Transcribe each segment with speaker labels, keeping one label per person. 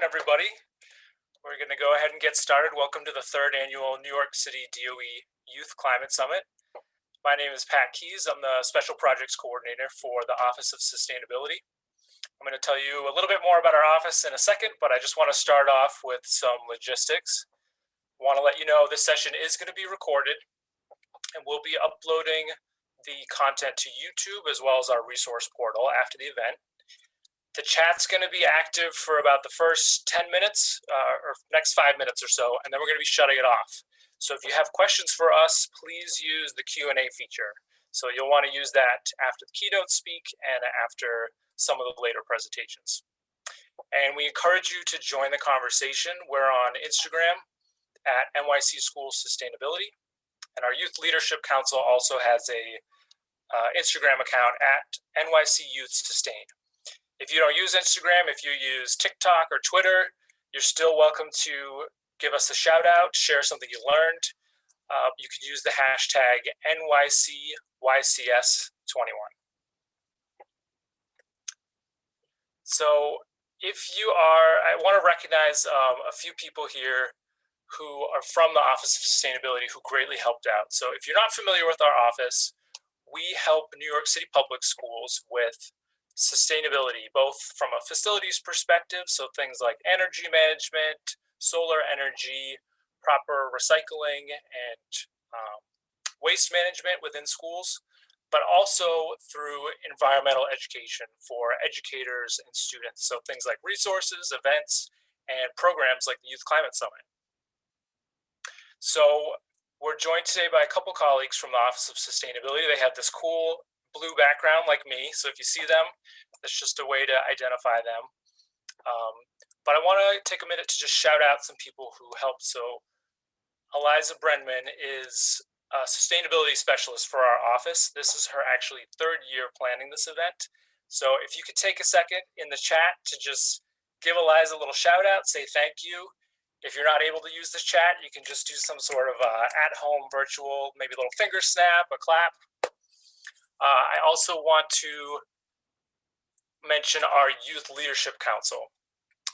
Speaker 1: everybody. We're going to go ahead and get started. Welcome to the third annual New York City DOE Youth Climate Summit. My name is Pat Keys. I'm the Special Projects Coordinator for the Office of Sustainability. I'm going to tell you a little bit more about our office in a second, but I just want to start off with some logistics. I want to let you know this session is going to be recorded, and we'll be uploading the content to YouTube as well as our resource portal after the event. The chat's going to be active for about the first 10 minutes or next 5 minutes or so, and then we're going to be shutting it off. So if you have questions for us, please use the Q&A feature. So you'll want to use that after the keynote speak and after some of the later presentations. And we encourage you to join the conversation. We're on Instagram at NYC School Sustainability, and our Youth Leadership Council also has a Instagram account at NYC Youth Sustain. If you don't use Instagram, if you use TikTok or Twitter, you're still welcome to give us a shout out, share something you learned. You could use the hashtag NYCYCS21. So I want to recognize a few people here who are from the Office of Sustainability who greatly helped out. So if you're not familiar with our office, we help New York City Public Schools with sustainability, both from a facilities perspective, so things like energy management, solar energy, proper recycling, and waste management within schools, but also through environmental education for educators and students, so things like resources, events, and programs like the Youth Climate Summit. So we're joined today by a couple colleagues from the Office of Sustainability. They have this cool blue background like me, so if you see them, that's just a way to identify them. But I want to take a minute to just shout out some people who helped. So Eliza Brenman is a sustainability specialist for our office. This is her actually third year planning this event. So if you could take a second in the chat to just give Eliza a little shout out, say thank you. If you're not able to use this chat, you can just do some sort of at-home virtual, maybe a little finger snap, a clap. I also want to mention our Youth Leadership Council,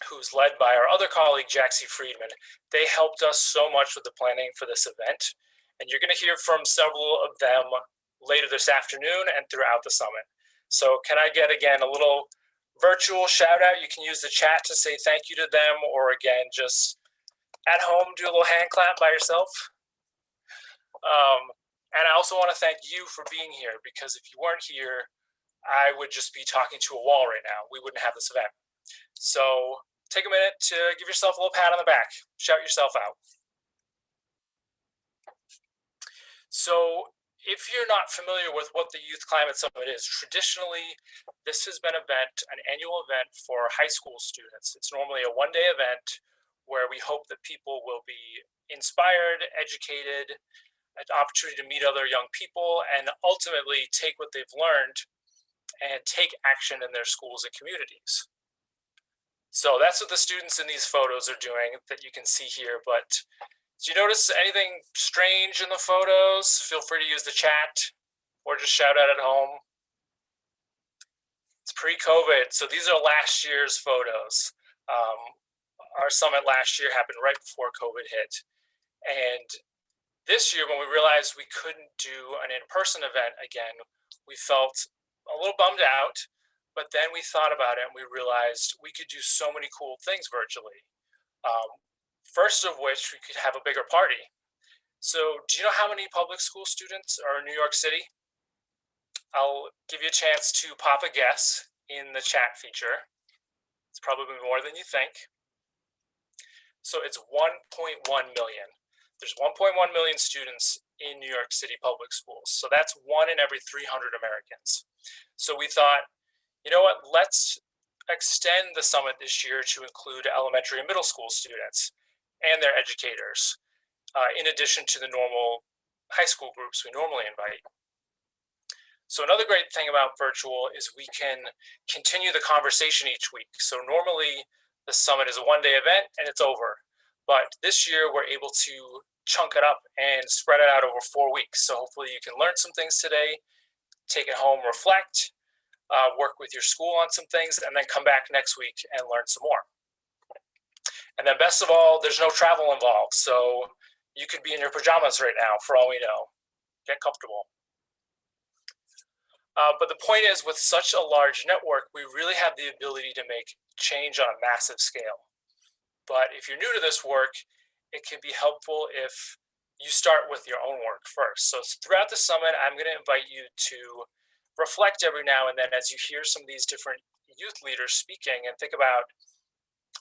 Speaker 1: who's led by our other colleague, Jaxie Friedman. They helped us so much with the planning for this event, and you're going to hear from several of them later this afternoon and throughout the summit. So can I get, again, a little virtual shout out? You can use the chat to say thank you to them, or again, just at home, do a little hand clap by yourself. And I also want to thank you for being here, because if you weren't here, I would just be talking to a wall right now. We wouldn't have this event. So take a minute to give yourself a little pat on the back. Shout yourself out. So if you're not familiar with what the Youth Climate Summit is, traditionally, this has been an annual event for high school students. It's normally a one-day event where we hope that people will be inspired, educated, an opportunity to meet other young people, and ultimately take what they've learned and take action in their schools and communities. So that's what the students in these photos are doing that you can see here. But do you notice anything strange in the photos? Feel free to use the chat or just shout out at home. It's pre-COVID, so these are last year's photos. Our summit last year happened right before COVID hit. And this year, when we realized we couldn't do an in-person event again, we felt a little bummed out, but then we thought about it and we realized we could do so many cool things virtually. First of which, we could have a bigger party. So do you know how many public school students are in New York City? I'll give you a chance to pop a guess in the chat feature. It's probably more than you think. So it's 1.1 million. There's 1.1 million students in New York City public schools. So that's 1 in every 300 Americans. So we thought, you know what, let's extend the summit this year to include elementary and middle school students and their educators, in addition to the normal high school groups we normally invite. So another great thing about virtual is we can continue the conversation each week. So normally the summit is a one-day event and it's over. But this year we're able to chunk it up and spread it out over 4 weeks. So hopefully you can learn some things today, take it home, reflect, work with your school on some things, and then come back next week and learn some more. And then best of all, there's no travel involved. So you could be in your pajamas right now for all we know. Get comfortable. But the point is, with such a large network, we really have the ability to make change on a massive scale. But if you're new to this work, it can be helpful if you start with your own work first. So throughout the summit, I'm going to invite you to reflect every now and then as you hear some of these different youth leaders speaking and think about,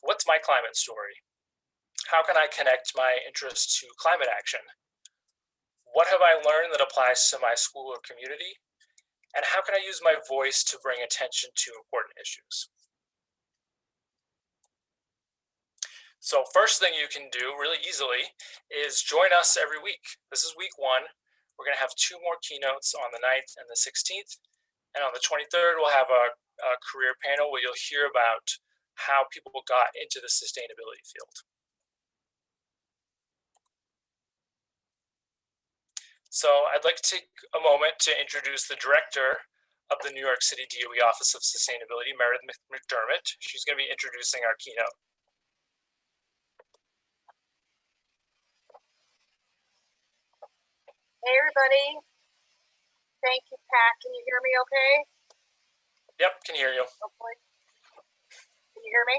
Speaker 1: what's my climate story? How can I connect my interests to climate action? What have I learned that applies to my school or community? And how can I use my voice to bring attention to important issues? So first thing you can do really easily is join us every week. This is week 1. We're going to have 2 more keynotes on the 9th and the 16th. And on the 23rd, we'll have a career panel where you'll hear about how people got into the sustainability field. So I'd like to take a moment to introduce the director of the New York City DOE Office of Sustainability, Meredith McDermott. She's going to be introducing our keynote.
Speaker 2: Hey everybody. Thank you, Pat. Can you hear me okay?
Speaker 1: Yep, can hear you.
Speaker 2: Hopefully. Can you hear me?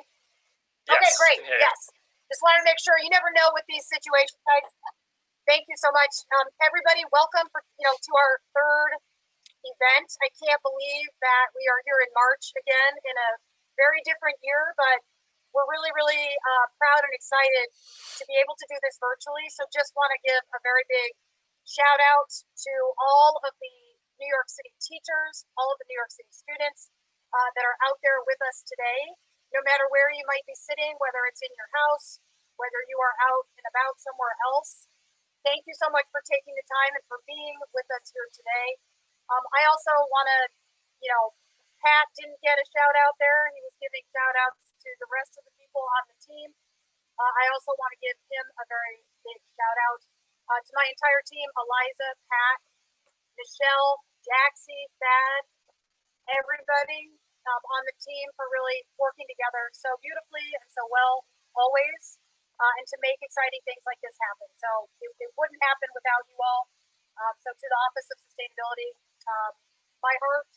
Speaker 1: Yes,
Speaker 2: okay, great.
Speaker 1: Can hear you.
Speaker 2: Yes. Just wanted to make sure. You never know with these situations, guys. Thank you so much. Everybody, welcome to our 3rd event. I can't believe that we are here in March again in a very different year, but we're really, really proud and excited to be able to do this virtually. So just want to give a very big shout out to all of the New York City teachers, all of the New York City students that are out there with us today. No matter where you might be sitting, whether it's in your house, whether you are out and about somewhere else, thank you so much for taking the time and for being with us here today. I also want to, Pat didn't get a shout out there. He was giving shout outs to the rest of the people on the team. I also want to give him a very big shout out. To my entire team, Eliza, Pat, Micheal, Jaxie, Thad, everybody on the team for really working together so beautifully and so well always, and to make exciting things like this happen. So it wouldn't happen without you all. So to the Office of Sustainability, my heart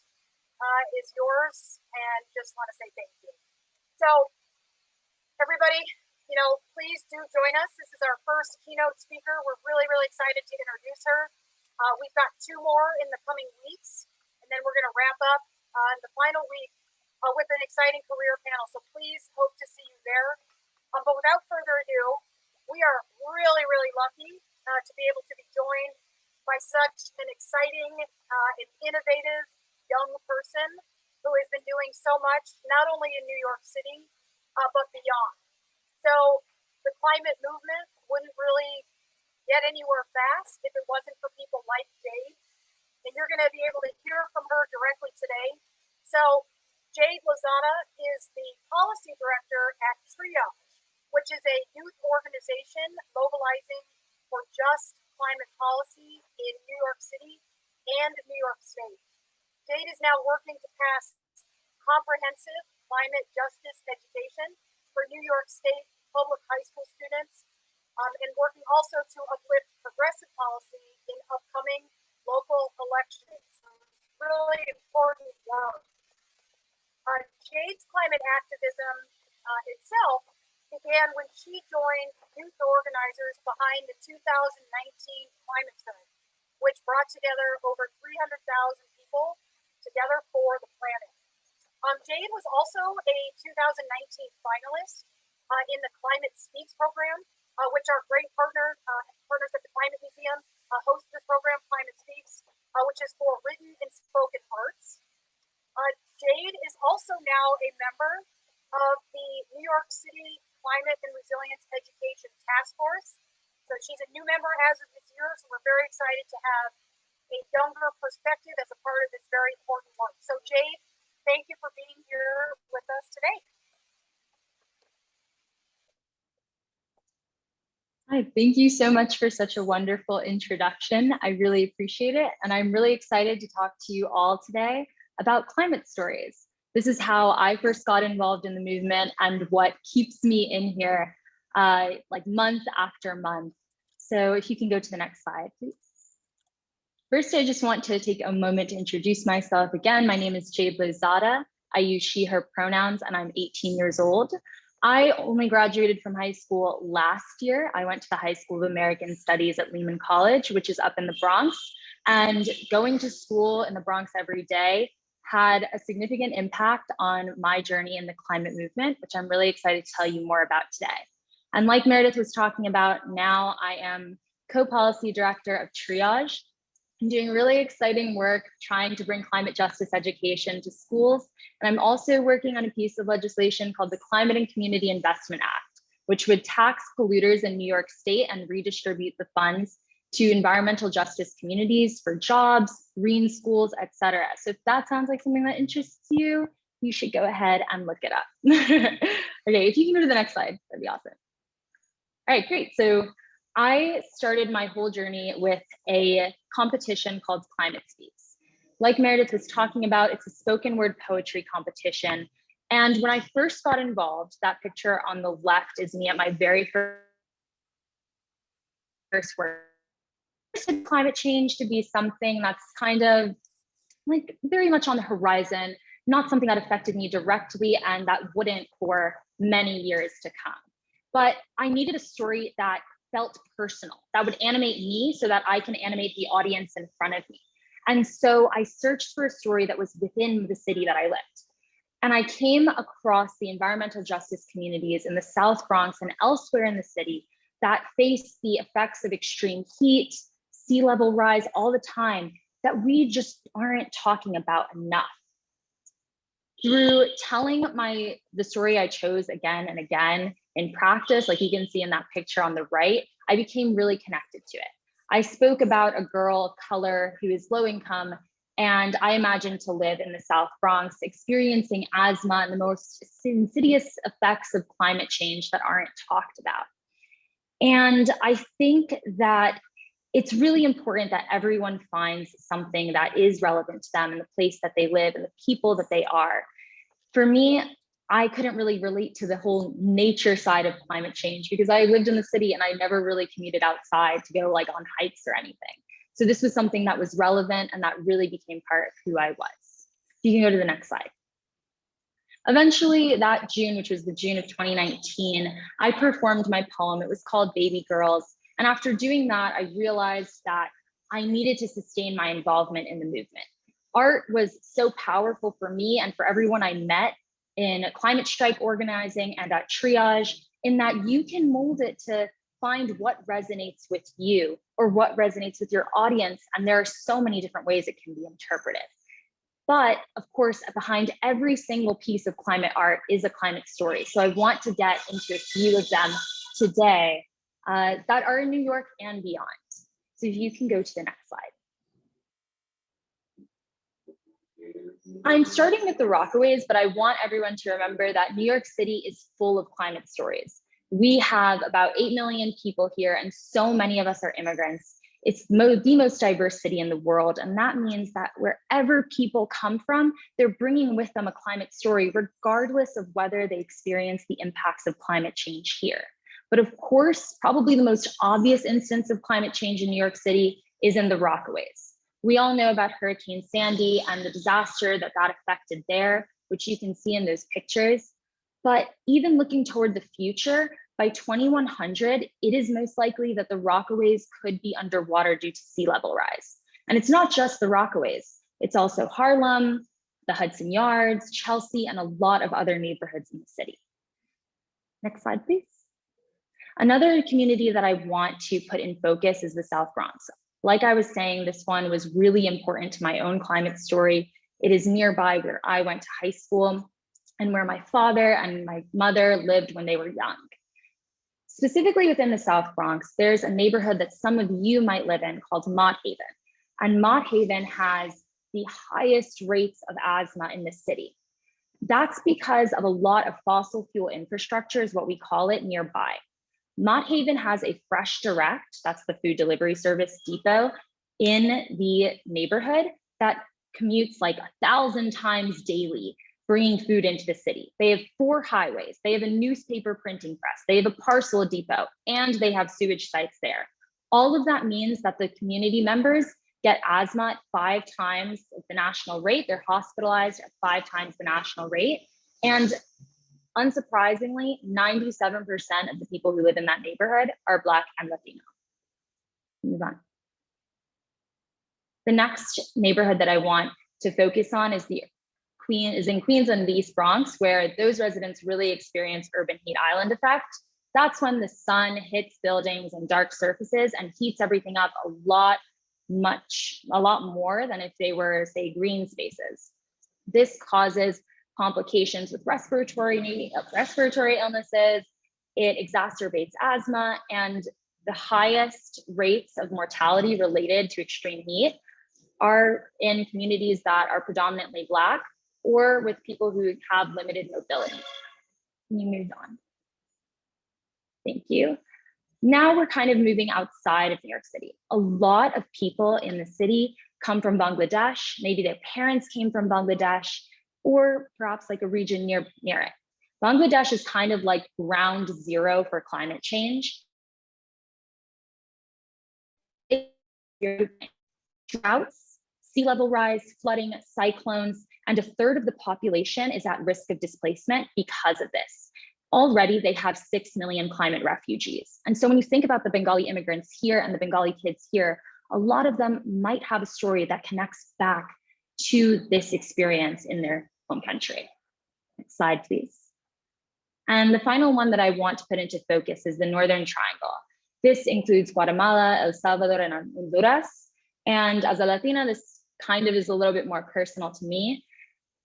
Speaker 2: is yours, and just want to say thank you. So everybody, please do join us. This is our first keynote speaker. We're really, really excited to introduce her. We've got 2 more in the coming weeks, and then we're going to wrap up in the final week with an exciting career panel. So please hope to see you there. But without further ado, we are really, really lucky to be able to be joined by such an exciting and innovative young person who has been doing so much, not only in New York City, but beyond. So the climate movement wouldn't really get anywhere fast if it wasn't for people like Jade. And you're going to be able to hear from her directly today. So Jade Lazada is the policy director at TREEage, which is a youth organization mobilizing for just climate policy in New York City and New York State. Jade is now working to pass comprehensive climate justice education for New York State public high school students, and working also to uplift progressive policy in upcoming local elections. It's really important work. Jade's climate activism itself began when she joined youth organizers behind the 2019 climate strike, which brought together over 300,000 people together for the planet. Jade was also a 2019 finalist in the Climate Speaks program, which our great partners at the Climate Museum host this program, Climate Speaks, which is for written and spoken arts. Jade is also now a member of the New York City Climate and Resilience Education Task Force. So she's a new member as of this year, so we're very excited to have a younger perspective as a part of this very important work. So Jade, thank you for being here with us today.
Speaker 3: Hi, thank you so much for such a wonderful introduction. I really appreciate it. And I'm really excited to talk to you all today about climate stories. This is how I first got involved in the movement and what keeps me in here like month after month. So if you can go to the next slide, please. First, I just want to take a moment to introduce myself. Again, my name is Jade Lazada. I use she, her pronouns, and I'm 18 years old. I only graduated from high school last year. I went to the High School of American Studies at Lehman College, which is up in the Bronx. And going to school in the Bronx every day had a significant impact on my journey in the climate movement, which I'm really excited to tell you more about today. And like Meredith was talking about, now I am co-policy director of TREEage. I'm doing really exciting work trying to bring climate justice education to schools. And I'm also working on a piece of legislation called the Climate and Community Investment Act, which would tax polluters in New York State and redistribute the funds to environmental justice communities for jobs, green schools, etc. So if that sounds like something that interests you, you should go ahead and look it up. Okay, if you can go to the next slide, that'd be awesome. All right, great. So I started my whole journey with a competition called Climate Speaks. Like Meredith was talking about, it's a spoken word poetry competition. And when I first got involved, that picture on the left is me at my very first work. Climate change to be something that's kind of like very much on the horizon, not something that affected me directly and that wouldn't for many years to come. But I needed a story that felt personal, that would animate me so that I can animate the audience in front of me. And so I searched for a story that was within the city that I lived. And I came across the environmental justice communities in the South Bronx and elsewhere in the city that face the effects of extreme heat, sea level rise all the time that we just aren't talking about enough. Through telling the story I chose again and again in practice, like you can see in that picture on the right, I became really connected to it. I spoke about a girl of color who is low income, and I imagined to live in the South Bronx, experiencing asthma and the most insidious effects of climate change that aren't talked about. And I think that it's really important that everyone finds something that is relevant to them in the place that they live and the people that they are. For me, I couldn't really relate to the whole nature side of climate change because I lived in the city and I never really commuted outside to go like on hikes or anything. So this was something that was relevant and that really became part of who I was. You can go to the next slide. Eventually that June, which was the June of 2019, I performed my poem. It was called Baby Girls. And after doing that, I realized that I needed to sustain my involvement in the movement. Art was so powerful for me and for everyone I met in climate strike organizing and at TREEage, in that you can mold it to find what resonates with you or what resonates with your audience. And there are so many different ways it can be interpreted. But of course, behind every single piece of climate art is a climate story. So I want to get into a few of them today that are in New York and beyond. So if you can go to the next slide. I'm starting with the Rockaways, but I want everyone to remember that New York City is full of climate stories. We have about 8 million people here, and so many of us are immigrants. It's the most diverse city in the world, and that means that wherever people come from, they're bringing with them a climate story, regardless of whether they experience the impacts of climate change here. But of course, probably the most obvious instance of climate change in New York City is in the Rockaways. We all know about Hurricane Sandy and the disaster that affected there, which you can see in those pictures. But even looking toward the future, by 2100, it is most likely that the Rockaways could be underwater due to sea level rise. And it's not just the Rockaways, it's also Harlem, the Hudson Yards, Chelsea, and a lot of other neighborhoods in the city. Next slide, please. Another community that I want to put in focus is the South Bronx. Like I was saying, this one was really important to my own climate story. It is nearby where I went to high school and where my father and my mother lived when they were young. Specifically within the South Bronx, there's a neighborhood that some of you might live in called Mott Haven. And Mott Haven has the highest rates of asthma in the city. That's because of a lot of fossil fuel infrastructure, is what we call it, nearby. Mott Haven has a Fresh Direct, that's the food delivery service depot, in the neighborhood that commutes like 1,000 times daily bringing food into the city. They have 4 highways. They have a newspaper printing press. They have a parcel depot, and they have sewage sites there. All of that means that the community members get asthma at 5 times the national rate. They're hospitalized at 5 times the national rate. And unsurprisingly, 97% of the people who live in that neighborhood are Black and Latino. Move on. The next neighborhood that I want to focus on is in Queens and the East Bronx, where those residents really experience urban heat island effect. That's when the sun hits buildings and dark surfaces and heats everything up a lot more than if they were, say, green spaces. This causes complications with respiratory illnesses. It exacerbates asthma, and the highest rates of mortality related to extreme heat are in communities that are predominantly Black or with people who have limited mobility. Can you move on? Thank you. Now we're kind of moving outside of New York City. A lot of people in the city come from Bangladesh. Maybe their parents came from Bangladesh, or perhaps like a region near it. Bangladesh is kind of like ground zero for climate change. Droughts, sea level rise, flooding, cyclones, and 1/3 of the population is at risk of displacement because of this. Already, they have 6 million climate refugees. And so when you think about the Bengali immigrants here and the Bengali kids here, a lot of them might have a story that connects back to this experience in their home country. Next slide, please. And the final one that I want to put into focus is the Northern Triangle. This includes Guatemala, El Salvador, and Honduras. And as a Latina, this kind of is a little bit more personal to me.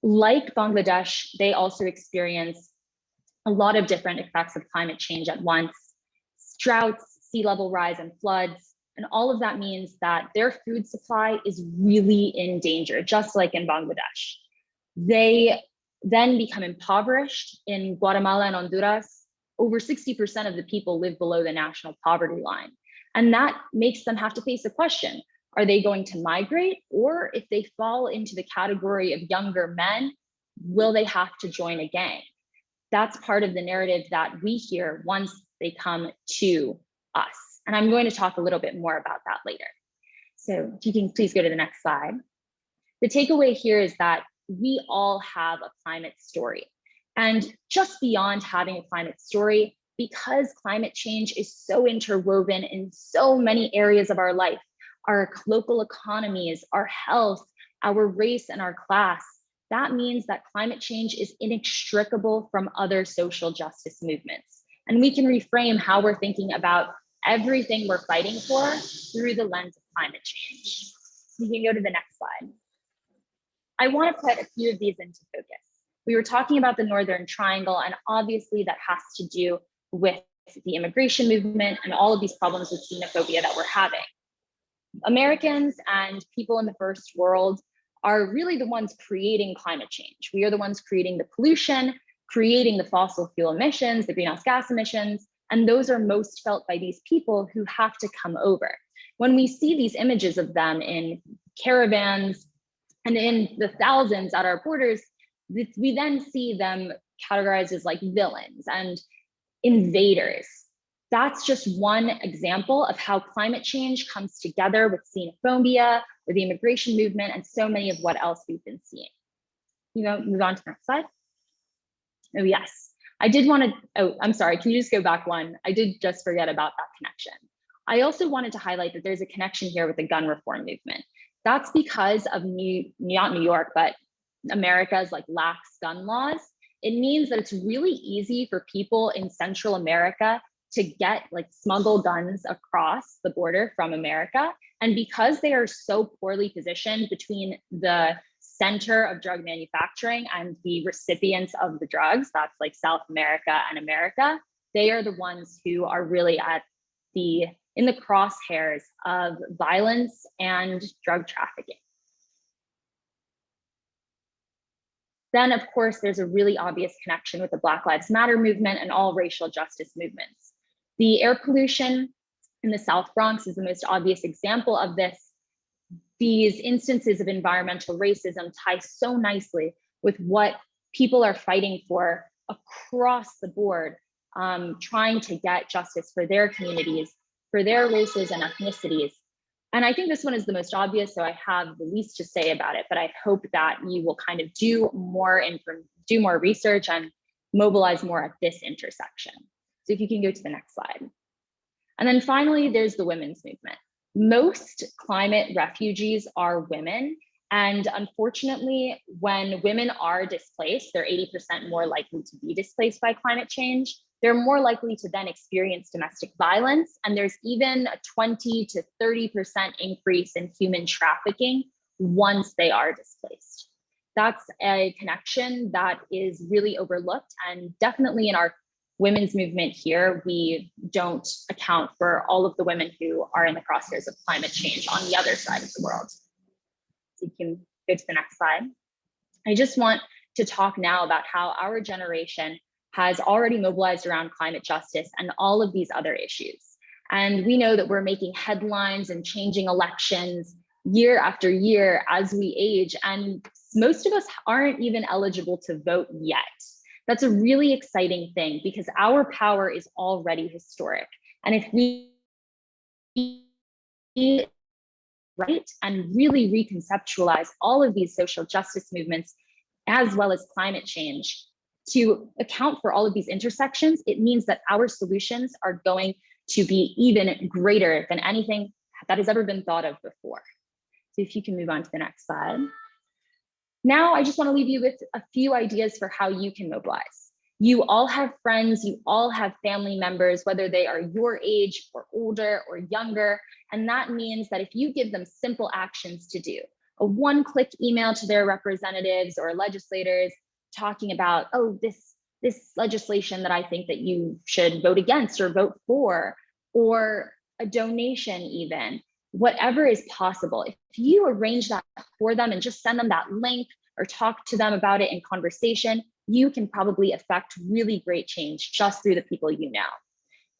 Speaker 3: Like Bangladesh, they also experience a lot of different effects of climate change at once: droughts, sea level rise, and floods. And all of that means that their food supply is really in danger, just like in Bangladesh. They then become impoverished. In Guatemala and Honduras, over 60% of the people live below the national poverty line. And that makes them have to face a question. Are they going to migrate? Or if they fall into the category of younger men, will they have to join a gang? That's part of the narrative that we hear once they come to us. And I'm going to talk a little bit more about that later. So if you can please go to the next slide. The takeaway here is that we all have a climate story. And just beyond having a climate story, because climate change is so interwoven in so many areas of our life, our local economies, our health, our race, and our class, that means that climate change is inextricable from other social justice movements. And we can reframe how we're thinking about everything we're fighting for through the lens of climate change. You can go to the next slide. I want to put a few of these into focus. We were talking about the Northern Triangle, and obviously that has to do with the immigration movement and all of these problems with xenophobia that we're having. Americans and people in the first world are really the ones creating climate change. We are the ones creating the pollution, creating the fossil fuel emissions, the greenhouse gas emissions, and those are most felt by these people who have to come over. When we see these images of them in caravans and in the thousands at our borders, we then see them categorized as like villains and invaders. That's just one example of how climate change comes together with xenophobia, with the immigration movement, and so many of what else we've been seeing. You know, move on to the next slide. Oh, yes. I did want to, oh, I'm sorry, can you just go back one? I did just forget about that connection. I also wanted to highlight that there's a connection here with the gun reform movement. That's because of not New York, but America's like lax gun laws. It means that it's really easy for people in Central America to get like smuggle guns across the border from America. And because they are so poorly positioned between the center of drug manufacturing and the recipients of the drugs, that's like South America and America, they are the ones who are really in the crosshairs of violence and drug trafficking. Then, of course, there's a really obvious connection with the Black Lives Matter movement and all racial justice movements. The air pollution in the South Bronx is the most obvious example of this. These instances of environmental racism tie so nicely with what people are fighting for across the board, trying to get justice for their communities, for their races and ethnicities. And I think this one is the most obvious, so I have the least to say about it, but I hope that you will kind of do more research and mobilize more at this intersection. So if you can go to the next slide. And then finally, there's the women's movement. Most climate refugees are women. And unfortunately, when women are displaced, they're 80% more likely to be displaced by climate change. They're more likely to then experience domestic violence. And there's even a 20 to 30% increase in human trafficking once they are displaced. That's a connection that is really overlooked, and definitely in our women's movement here, we don't account for all of the women who are in the crosshairs of climate change on the other side of the world. So you can go to the next slide. I just want to talk now about how our generation has already mobilized around climate justice and all of these other issues. And we know that we're making headlines and changing elections year after year as we age, and most of us aren't even eligible to vote yet. That's a really exciting thing because our power is already historic. And if we right and really reconceptualize all of these social justice movements as well as climate change to account for all of these intersections, it means that our solutions are going to be even greater than anything that has ever been thought of before. So if you can move on to the next slide. Now, I just want to leave you with a few ideas for how you can mobilize. You all have friends, you all have family members, whether they are your age or older or younger. And that means that if you give them simple actions to do, a one-click email to their representatives or legislators talking about, oh, this legislation that I think that you should vote against or vote for, or a donation even, whatever is possible. If you arrange that for them and just send them that link or talk to them about it in conversation, you can probably affect really great change just through the people you know.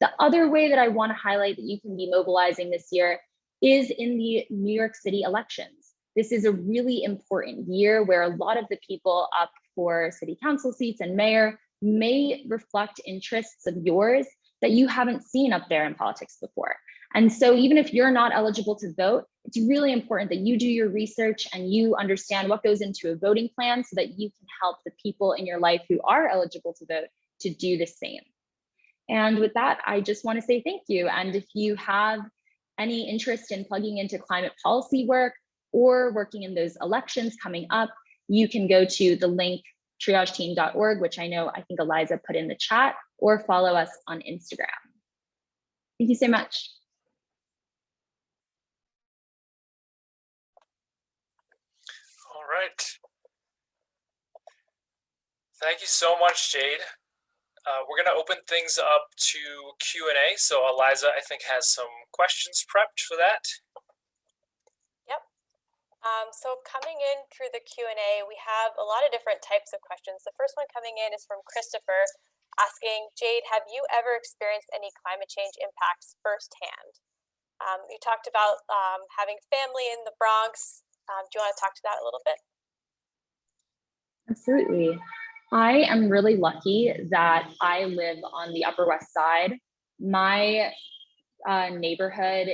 Speaker 3: The other way that I want to highlight that you can be mobilizing this year is in the New York City elections. This is a really important year where a lot of the people up for city council seats and mayor may reflect interests of yours that you haven't seen up there in politics before. And so even if you're not eligible to vote, it's really important that you do your research and you understand what goes into a voting plan so that you can help the people in your life who are eligible to vote to do the same. And with that, I just want to say thank you. And if you have any interest in plugging into climate policy work or working in those elections coming up, you can go to the link triageteam.org, which I think Eliza put in the chat, or follow us on Instagram. Thank you so much.
Speaker 1: All right. Thank you so much, Jade. We're going to open things up to Q&A. So Eliza, I think, has some questions prepped for that.
Speaker 4: Yep. So coming in through the Q&A, we have a lot of different types of questions. The first one coming in is from Christopher, asking, Jade, have you ever experienced any climate change impacts firsthand? You talked about having family in the Bronx. Do you want to talk to that a little bit?
Speaker 3: Absolutely. I am really lucky that I live on the Upper West Side. My neighborhood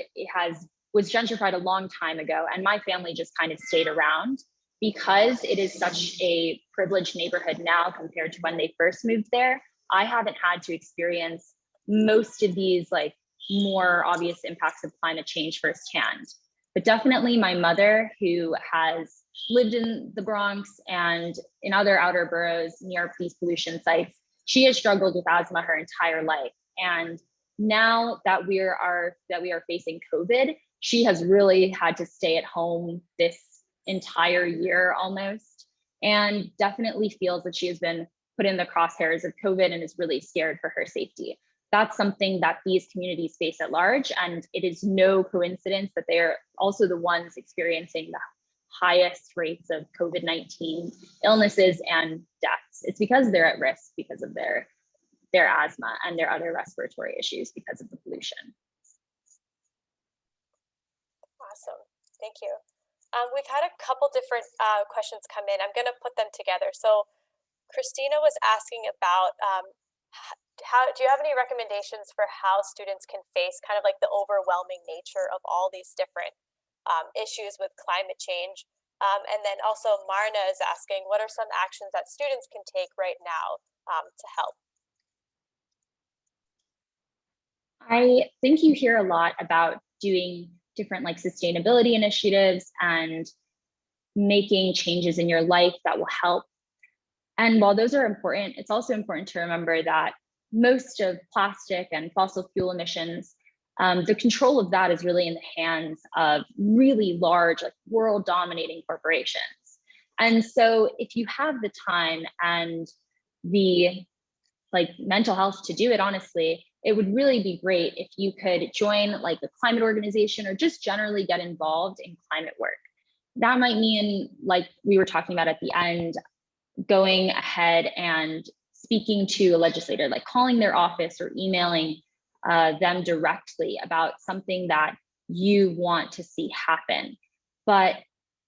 Speaker 3: was gentrified a long time ago, and my family just kind of stayed around because it is such a privileged neighborhood now compared to when they first moved there. I haven't had to experience most of these more obvious impacts of climate change firsthand. But definitely my mother, who has lived in the Bronx and in other outer boroughs near these pollution sites, she has struggled with asthma her entire life. And now that we are facing COVID, she has really had to stay at home this entire year almost, and definitely feels that she has been put in the crosshairs of COVID and is really scared for her safety. That's something that these communities face at large, and it is no coincidence that they're also the ones experiencing the highest rates of COVID-19 illnesses and deaths. It's because they're at risk because of their asthma and their other respiratory issues because of the pollution.
Speaker 4: Awesome, thank you. We've had a couple different questions come in. I'm going to put them together. So Christina was asking about how do you have any recommendations for how students can face kind of like the overwhelming nature of all these different issues with climate change? And then also Marna is asking, what are some actions that students can take right now to help?
Speaker 3: I think you hear a lot about doing different like sustainability initiatives and making changes in your life that will help. And while those are important, it's also important to remember that most of plastic and fossil fuel emissions, the control of that is really in the hands of really large, like world dominating corporations. And so if you have the time and the like mental health to do it, honestly, it would really be great if you could join like a climate organization or just generally get involved in climate work. That might mean, like we were talking about at the end, going ahead and speaking to a legislator, like calling their office or emailing them directly about something that you want to see happen. But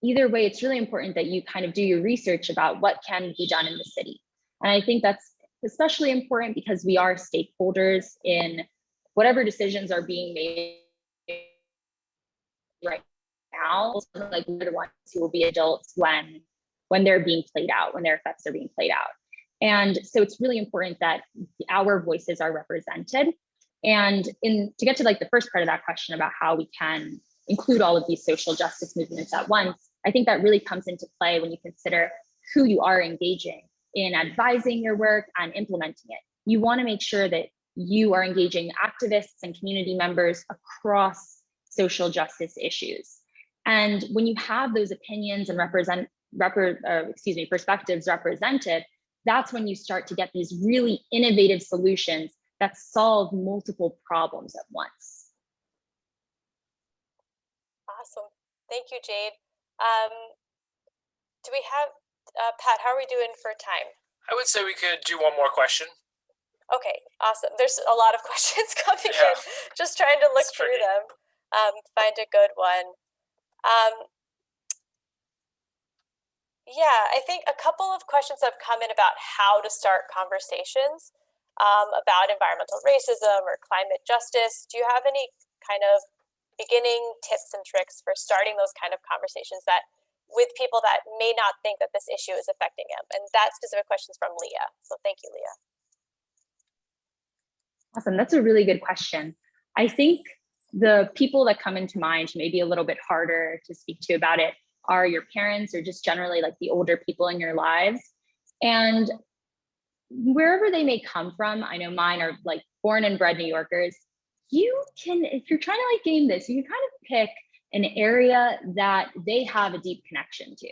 Speaker 3: either way, it's really important that you kind of do your research about what can be done in the city. And I think that's especially important because we are stakeholders in whatever decisions are being made right now. Like we're the ones who will be adults when they're being played out, when their effects are being played out. And so it's really important that our voices are represented. And to get to like the first part of that question about how we can include all of these social justice movements at once, I think that really comes into play when you consider who you are engaging in advising your work and implementing it. You want to make sure that you are engaging activists and community members across social justice issues. And when you have those opinions and perspectives represented, that's when you start to get these really innovative solutions that solve multiple problems at once.
Speaker 4: Awesome. Thank you, Jade. Do we have, Pat, how are we doing for time?
Speaker 1: I would say we could do one more question.
Speaker 4: Okay, awesome. There's a lot of questions coming in. Just trying to look through them, find a good one. Yeah, I think a couple of questions have come in about how to start conversations about environmental racism or climate justice. Do you have any kind of beginning tips and tricks for starting those kind of conversations that with people that may not think that this issue is affecting them? And that specific question is from Leah. So thank you, Leah.
Speaker 3: Awesome, that's a really good question. I think the people that come into mind, maybe a little bit harder to speak to about it, are your parents or just generally like the older people in your lives. And wherever they may come from, I know mine are like born and bred New Yorkers, you can, if you're trying to like game this, you can kind of pick an area that they have a deep connection to.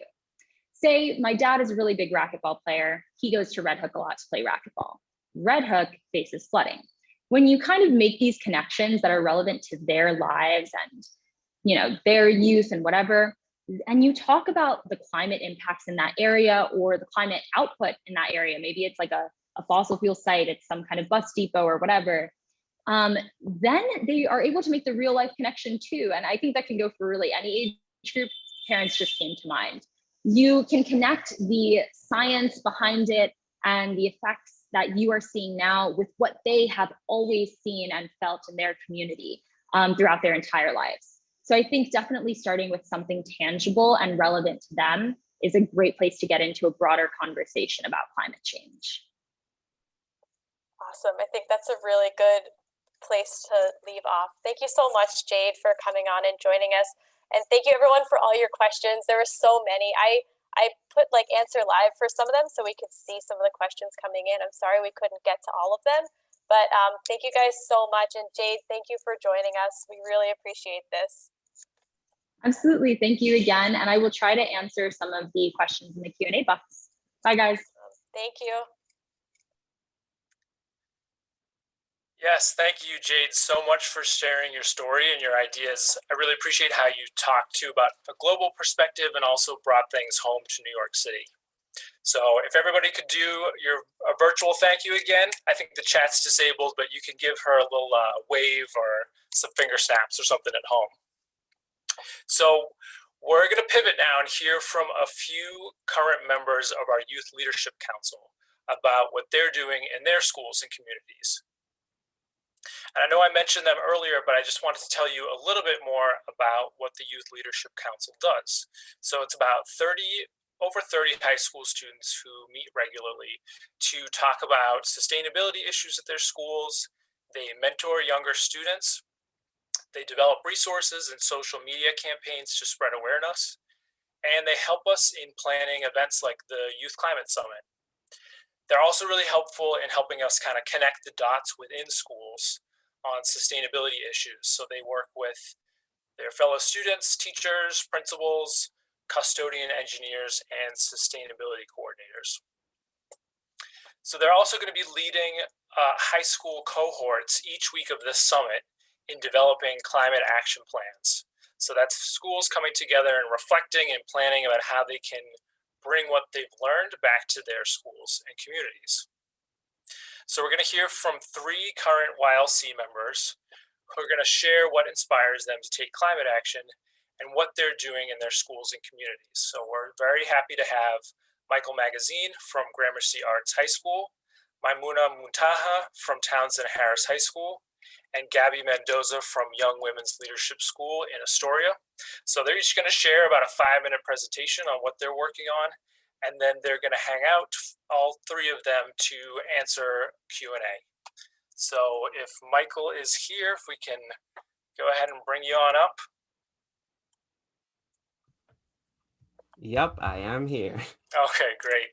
Speaker 3: Say my dad is a really big racquetball player. He goes to Red Hook a lot to play racquetball. Red Hook faces flooding. When you kind of make these connections that are relevant to their lives and, you know, their youth and whatever, and you talk about the climate impacts in that area or the climate output in that area, maybe it's like a fossil fuel site, it's some kind of bus depot or whatever, then they are able to make the real life connection too. And I think that can go for really any age group. Parents just came to mind. You can connect the science behind it and the effects that you are seeing now with what they have always seen and felt in their community throughout their entire lives. So I think definitely starting with something tangible and relevant to them is a great place to get into a broader conversation about climate change.
Speaker 4: Awesome. I think that's a really good place to leave off. Thank you so much, Jade, for coming on and joining us. And thank you everyone for all your questions. There were so many. I put like answer live for some of them so we could see some of the questions coming in. I'm sorry we couldn't get to all of them, but thank you guys so much. And Jade, thank you for joining us. We really appreciate this.
Speaker 3: Absolutely. Thank you again. And I will try to answer some of the questions in the Q&A box. Bye, guys.
Speaker 4: Thank you.
Speaker 1: Yes, thank you, Jade, so much for sharing your story and your ideas. I really appreciate how you talked too about a global perspective and also brought things home to New York City. So if everybody could do a virtual thank you again, I think the chat's disabled, but you can give her a little wave or some finger snaps or something at home. So we're going to pivot now and hear from a few current members of our Youth Leadership Council. about what they're doing in their schools and communities. And I know I mentioned them earlier, but I just wanted to tell you a little bit more about what the Youth Leadership Council does. So it's about over 30 high school students who meet regularly to talk about sustainability issues at their schools. They mentor younger students. They develop resources and social media campaigns to spread awareness. And they help us in planning events like the Youth Climate Summit. They're also really helpful in helping us kind of connect the dots within schools on sustainability issues. So they work with their fellow students, teachers, principals, custodian engineers, and sustainability coordinators. So they're also going to be leading high school cohorts each week of this summit in developing climate action plans. So that's schools coming together and reflecting and planning about how they can bring what they've learned back to their schools and communities. So we're going to hear from 3 current YLC members who are going to share what inspires them to take climate action and what they're doing in their schools and communities. So we're very happy to have Micheal Magazine from Gramercy Arts High School, Maimona Montaj from Townsend Harris High School, and Gabby Mendoza from Young Women's Leadership School in Astoria. So they're each going to share about a 5-minute presentation on what they're working on, and then they're going to hang out, all 3 of them, to answer Q&A. So if Micheal is here, if we can go ahead and bring you on up.
Speaker 5: Yep, I am here.
Speaker 1: Okay, great.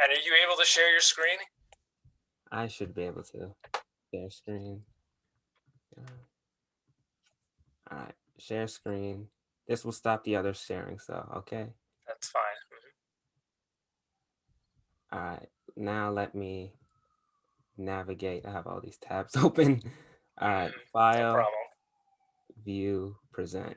Speaker 1: And are you able to share your screen?
Speaker 5: I should be able to share screen. All right, share screen. This will stop the other sharing, so okay.
Speaker 1: That's fine.
Speaker 5: All right, now let me navigate. I have all these tabs open. All right, file,
Speaker 1: no problem.
Speaker 5: View, present.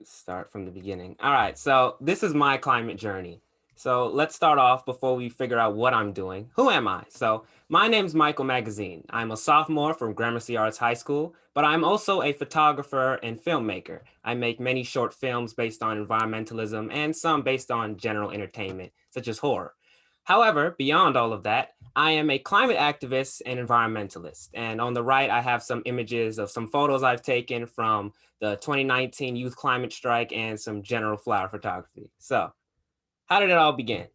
Speaker 5: Start from the beginning. All right, so this is my climate journey. So let's start off before we figure out what I'm doing. Who am I? So my name's Micheal Magazine. I'm a sophomore from Gramercy Arts High School, but I'm also a photographer and filmmaker. I make many short films based on environmentalism and some based on general entertainment, such as horror. However, beyond all of that, I am a climate activist and environmentalist. And on the right, I have some images of some photos I've taken from the 2019 Youth Climate Strike and some general flower photography. So how did it all begin?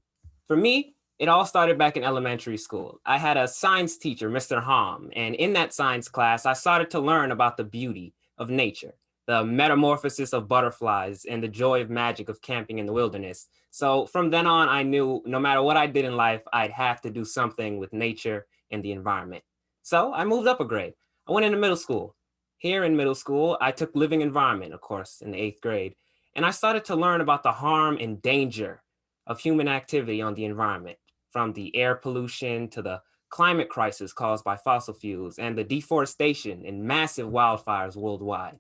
Speaker 5: For me, it all started back in elementary school. I had a science teacher, Mr. Hom, and in that science class, I started to learn about the beauty of nature, the metamorphosis of butterflies, and the joy of magic of camping in the wilderness. So from then on, I knew no matter what I did in life, I'd have to do something with nature and the environment. So I moved up a grade. I went into middle school. Here in middle school, I took living environment, of course, in the 8th grade, and I started to learn about the harm and danger of human activity on the environment, from the air pollution to the climate crisis caused by fossil fuels and the deforestation and massive wildfires worldwide.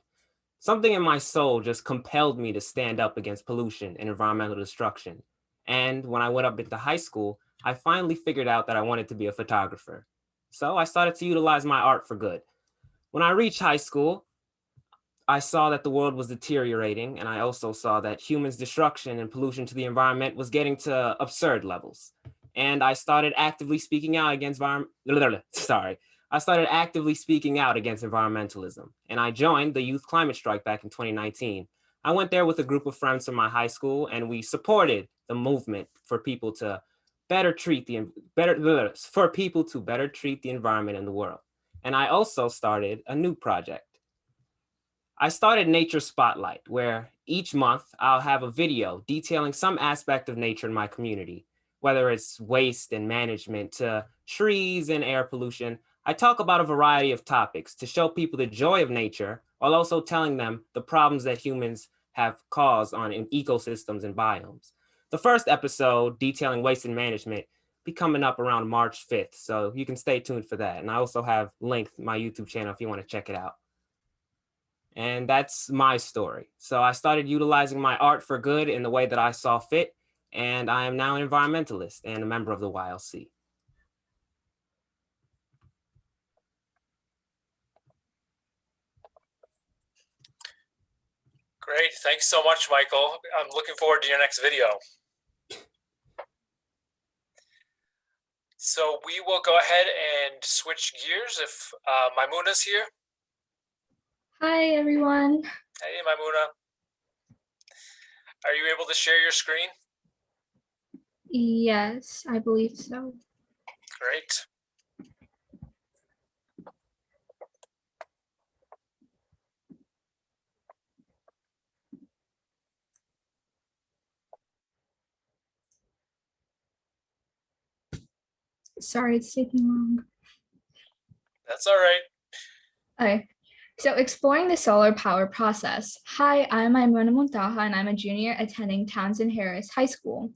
Speaker 5: Something in my soul just compelled me to stand up against pollution and environmental destruction. And when I went up into high school, I finally figured out that I wanted to be a photographer. So I started to utilize my art for good. When I reached high school, I saw that the world was deteriorating, and I also saw that humans' destruction and pollution to the environment was getting to absurd levels. And I started actively speaking out against environmentalism. And I joined the Youth Climate Strike back in 2019. I went there with a group of friends from my high school, and we supported the movement for people to better treat the environment and the world. And I also started a new project. I started Nature Spotlight, where each month I'll have a video detailing some aspect of nature in my community, whether it's waste and management to trees and air pollution. I talk about a variety of topics to show people the joy of nature while also telling them the problems that humans have caused on ecosystems and biomes. The first episode detailing waste and management be coming up around March 5th, so you can stay tuned for that. And I also have linked my YouTube channel if you want to check it out. And that's my story. So I started utilizing my art for good in the way that I saw fit. And I am now an environmentalist and a member of the YLC.
Speaker 1: Great. Thanks so much, Micheal. I'm looking forward to your next video. So we will go ahead and switch gears if Maimuna's here.
Speaker 6: Hi, everyone.
Speaker 1: Hey, Maimona. Are you able to share your screen?
Speaker 6: Yes, I believe so.
Speaker 1: Great.
Speaker 6: Sorry, it's taking long.
Speaker 1: That's all right.
Speaker 6: Okay, so exploring the solar power process. Hi, I'm Maimona Montaj, and I'm a junior attending Townsend Harris High School.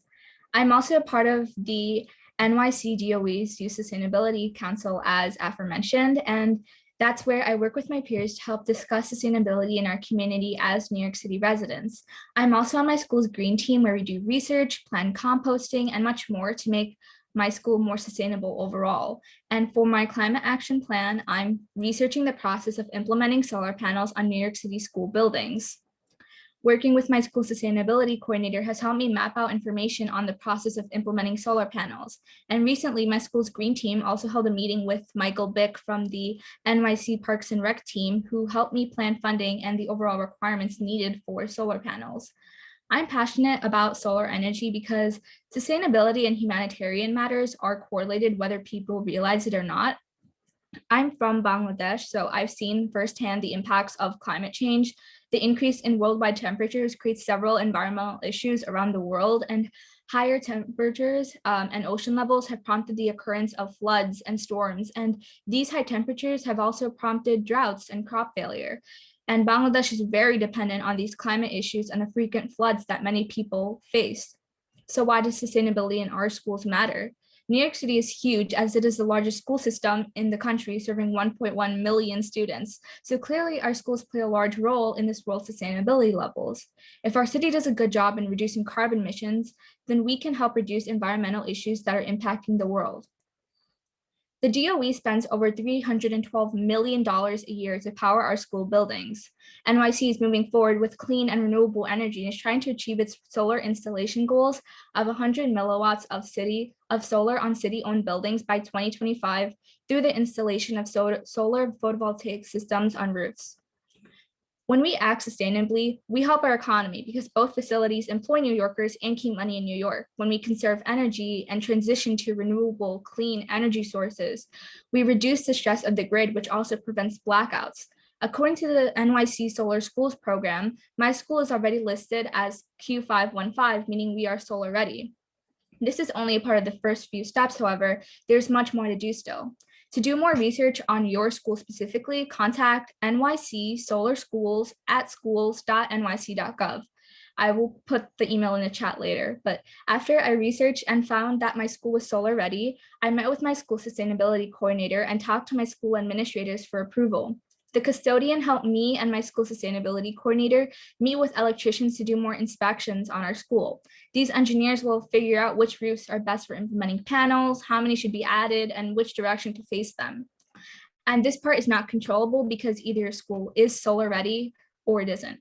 Speaker 6: I'm also a part of the NYC DOE's Youth Sustainability Council, as aforementioned, and that's where I work with my peers to help discuss sustainability in our community as New York City residents. I'm also on my school's green team, where we do research, plan composting, and much more to make my school more sustainable overall. And for my climate action plan, I'm researching the process of implementing solar panels on New York City school buildings. Working with my school sustainability coordinator has helped me map out information on the process of implementing solar panels. And recently, my school's green team also held a meeting with Michael Bick from the NYC Parks and Rec team, who helped me plan funding and the overall requirements needed for solar panels. I'm passionate about solar energy because sustainability and humanitarian matters are correlated whether people realize it or not. I'm from Bangladesh, so I've seen firsthand the impacts of climate change. The increase in worldwide temperatures creates several environmental issues around the world, and higher temperatures and ocean levels have prompted the occurrence of floods and storms. And these high temperatures have also prompted droughts and crop failure. And Bangladesh is very dependent on these climate issues and the frequent floods that many people face. So why does sustainability in our schools matter? New York City is huge, as it is the largest school system in the country, serving 1.1 million students. So clearly our schools play a large role in this world's sustainability levels. If our city does a good job in reducing carbon emissions, then we can help reduce environmental issues that are impacting the world. The DOE spends over $312 million a year to power our school buildings. NYC is moving forward with clean and renewable energy and is trying to achieve its solar installation goals of 100 milliwatts of solar on city-owned buildings by 2025 through the installation of solar photovoltaic systems on roofs. When we act sustainably, we help our economy because both facilities employ New Yorkers and keep money in New York. When we conserve energy and transition to renewable, clean energy sources, we reduce the stress of the grid, which also prevents blackouts. According to the NYC Solar Schools program, my school is already listed as Q515, meaning we are solar ready. This is only a part of the first few steps, however, there's much more to do still. To do more research on your school specifically, contact NYC Solar Schools at schools.nyc.gov. I will put the email in the chat later, but after I researched and found that my school was solar ready, I met with my school sustainability coordinator and talked to my school administrators for approval. The custodian helped me and my school sustainability coordinator meet with electricians to do more inspections on our school. These engineers will figure out which roofs are best for implementing panels, how many should be added, and which direction to face them. And this part is not controllable because either your school is solar ready or it isn't.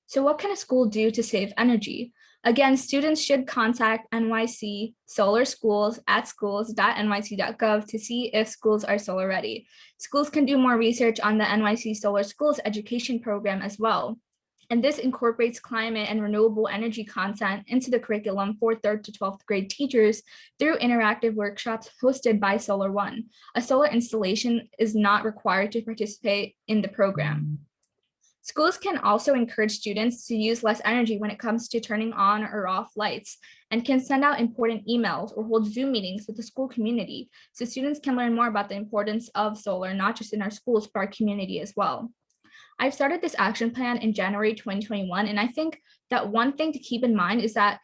Speaker 6: So what can a school do to save energy? Again, students should contact NYC Solar Schools at schools.nyc.gov to see if schools are solar ready. Schools can do more research on the NYC Solar Schools education program as well. And this incorporates climate and renewable energy content into the curriculum for 3rd to 12th grade teachers through interactive workshops hosted by Solar One. A solar installation is not required to participate in the program. Schools can also encourage students to use less energy when it comes to turning on or off lights, and can send out important emails or hold Zoom meetings with the school community so students can learn more about the importance of solar, not just in our schools, but our community as well. I've started this action plan in January 2021, and I think that one thing to keep in mind is that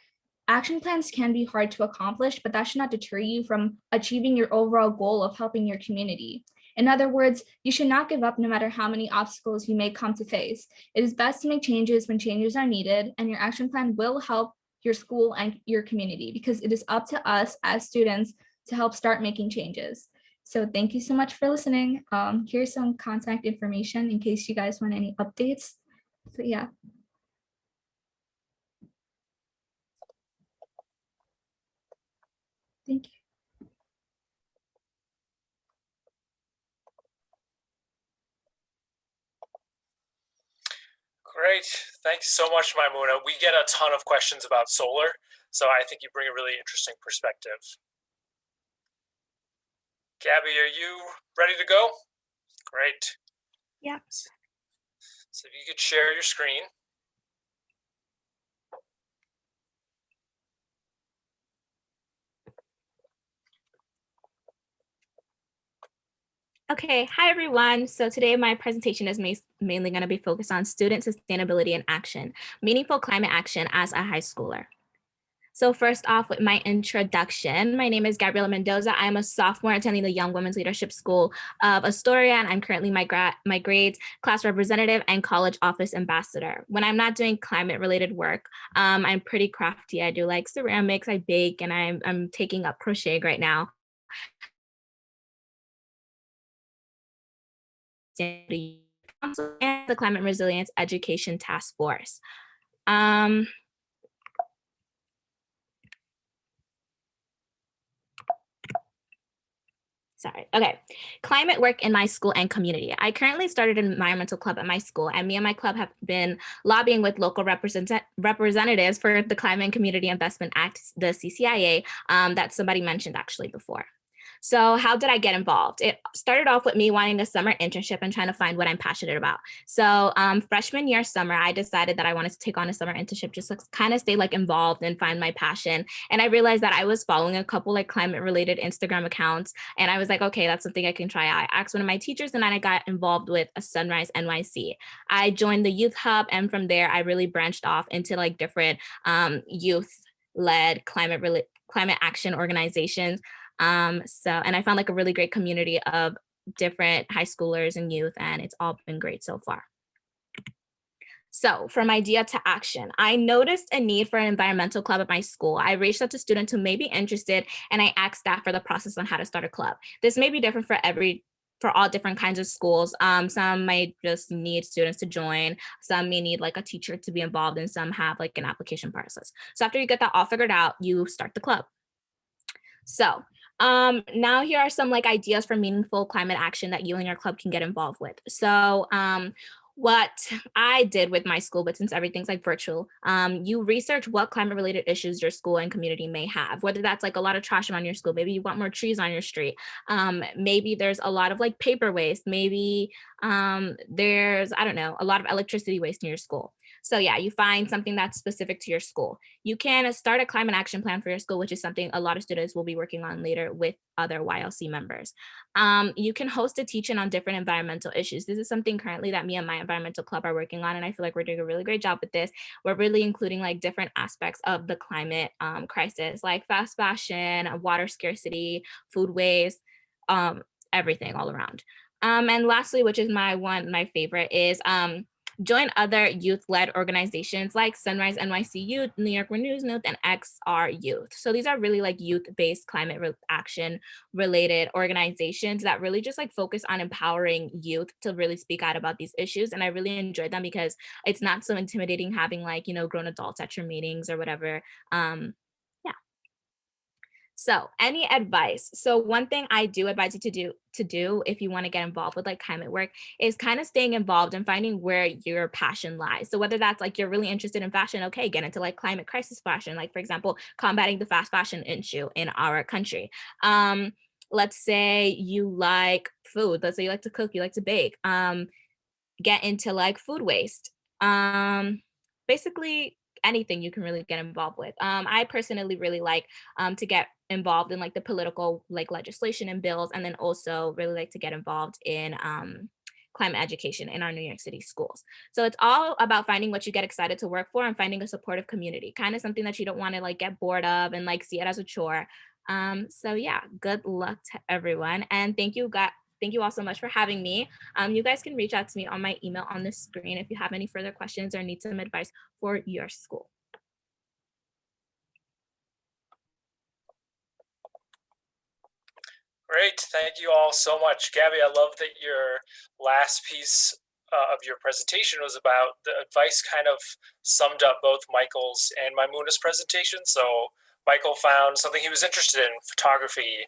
Speaker 6: action plans can be hard to accomplish, but that should not deter you from achieving your overall goal of helping your community. In other words, you should not give up no matter how many obstacles you may come to face. It is best to make changes when changes are needed, and your action plan will help your school and your community because it is up to us as students to help start making changes. So thank you so much for listening. Here's some contact information in case you guys want any updates. So yeah. Thank you.
Speaker 1: Great. Thank you so much, Maimona. We get a ton of questions about solar, so I think you bring a really interesting perspective. Gabby, are you ready to go? Great.
Speaker 7: Yeah.
Speaker 1: So if you could share your screen.
Speaker 7: Okay, hi everyone. So today my presentation is mainly going to be focused on student sustainability and action, meaningful climate action as a high schooler. So first off with my introduction, my name is Gabriella Mendoza. I'm a sophomore attending the Young Women's Leadership School of Astoria, and I'm currently my grades class representative and college office ambassador. When I'm not doing climate related work, I'm pretty crafty. I do like ceramics, I bake, and I'm taking up crocheting right now. Council and the Climate Resilience Education Task Force. Sorry. Okay. Climate work in my school and community. I currently started an environmental club at my school, and me and my club have been lobbying with local representatives for the Climate and Community Investment Act, the CCIA, that somebody mentioned actually before. So how did I get involved? It started off with me wanting a summer internship and trying to find what I'm passionate about. So freshman year summer, I decided that I wanted to take on a summer internship, just like kind of stay like involved and find my passion. And I realized that I was following a couple like climate related Instagram accounts. And I was like, okay, that's something I can try out. I asked one of my teachers and then I got involved with a Sunrise NYC. I joined the youth hub. And from there, I really branched off into like different youth-led climate action organizations. And I found like a really great community of different high schoolers and youth, and it's all been great so far. So from idea to action, I noticed a need for an environmental club at my school. I reached out to students who may be interested, and I asked staff for the process on how to start a club. This may be different for all different kinds of schools. Some might just need students to join. Some may need like a teacher to be involved, and some have like an application process. So after you get that all figured out, you start the club. So now here are some like ideas for meaningful climate action that you and your club can get involved with. So what I did with my school, but since everything's like virtual, you research what climate related issues your school and community may have, whether that's like a lot of trash around your school, maybe you want more trees on your street, maybe there's a lot of like paper waste, maybe there's, I don't know, a lot of electricity waste in your school. So yeah, you find something that's specific to your school. You can start a climate action plan for your school, which is something a lot of students will be working on later with other YLC members. You can host a teach-in on different environmental issues. This is something currently that me and my environmental club are working on, and I feel like we're doing a really great job with this. We're really including like different aspects of the climate crisis, like fast fashion, water scarcity, food waste, everything all around. And lastly, which is my favorite, is join other youth-led organizations like Sunrise NYC Youth, New York Renews Youth, and XR Youth. So these are really like youth-based climate action related organizations that really just like focus on empowering youth to really speak out about these issues. And I really enjoyed them because it's not so intimidating having like, you know, grown adults at your meetings or whatever. So any advice? So one thing I do advise you to do if you want to get involved with like climate work is kind of staying involved and finding where your passion lies. So whether that's like you're really interested in fashion, okay, get into like climate crisis fashion, like for example, combating the fast fashion issue in our country. Let's say you like food. Let's say you like to cook, you like to bake. Get into like food waste. Basically anything you can really get involved with. I personally really like to get involved in like the political like legislation and bills, and then also really like to get involved in climate education in our New York City schools. So it's all about finding what you get excited to work for and finding a supportive community, kind of something that you don't want to like get bored of and like see it as a chore. So yeah, good luck to everyone. And thank you all so much for having me. You guys can reach out to me on my email on the screen if you have any further questions or need some advice for your school.
Speaker 1: Great, thank you all so much. Gabby, I love that your last piece of your presentation was about the advice kind of summed up both Michael's and Maimuna's presentation. So Michael found something he was interested in, photography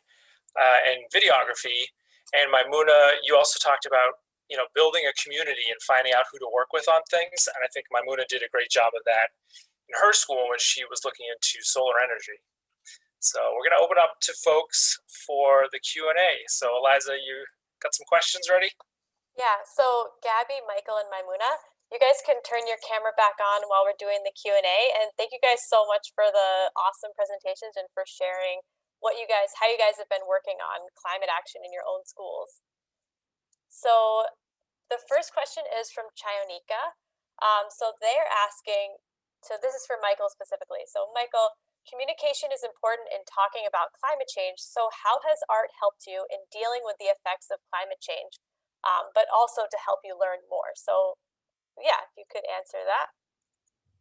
Speaker 1: and videography. And Maimona, you also talked about building a community and finding out who to work with on things. And I think Maimona did a great job of that in her school when she was looking into solar energy. So we're going to open up to folks for the Q&A. So Eliza, you got some questions ready?
Speaker 4: Yeah, so Gabby, Micheal, and Maimona, you guys can turn your camera back on while we're doing the Q&A. And thank you guys so much for the awesome presentations and for sharing how you guys have been working on climate action in your own schools. So the first question is from Chayonika. So they're asking, so this is for Micheal specifically. So Micheal, communication is important in talking about climate change. So how has art helped you in dealing with the effects of climate change, but also to help you learn more? So yeah, if you could answer that.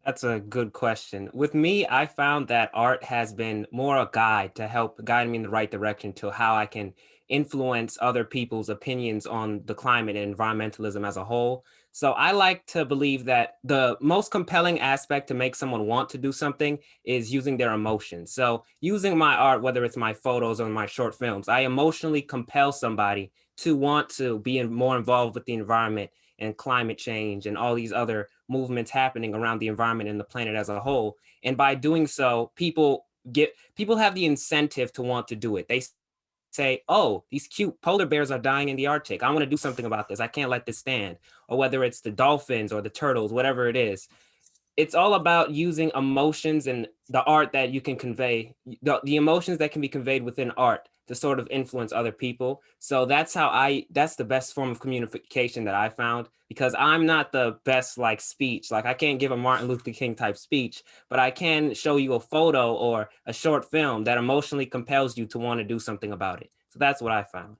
Speaker 5: That's a good question. With me, I found that art has been more a guide to help guide me in the right direction to how I can influence other people's opinions on the climate and environmentalism as a whole. So I like to believe that the most compelling aspect to make someone want to do something is using their emotions. So using my art, whether it's my photos or my short films, I emotionally compel somebody to want to be more involved with the environment and climate change and all these other movements happening around the environment and the planet as a whole. And by doing so, people have the incentive to want to do it. They say, oh, these cute polar bears are dying in the Arctic. I want to do something about this. I can't let this stand. Or whether it's the dolphins or the turtles, whatever it is. It's all about using emotions and the art that you can convey, the emotions that can be conveyed within art to sort of influence other people. So that's the best form of communication that I found, because I'm not the best speech. I can't give a Martin Luther King type speech, but I can show you a photo or a short film that emotionally compels you to want to do something about it. So that's what I found.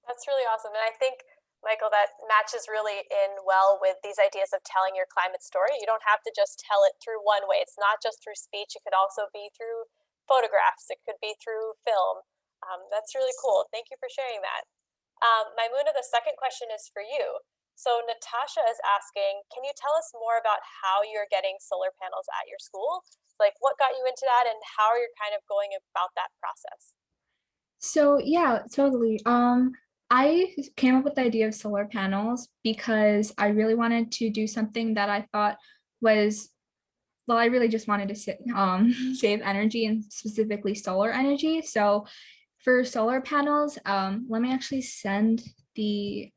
Speaker 4: That's really awesome. And I think, Micheal, that matches really in well with these ideas of telling your climate story. You don't have to just tell it through one way. It's not just through speech. It could also be through photographs. It could be through film. That's really cool. Thank you for sharing that. Maimona, the second question is for you. So Natasha is asking, can you tell us more about how you're getting solar panels at your school? What got you into that and how are you kind of going about that process?
Speaker 6: So yeah, totally. I came up with the idea of solar panels because I really wanted to do something that I thought was, well, I really just wanted to save energy, and specifically solar energy. So for solar panels, let me actually send the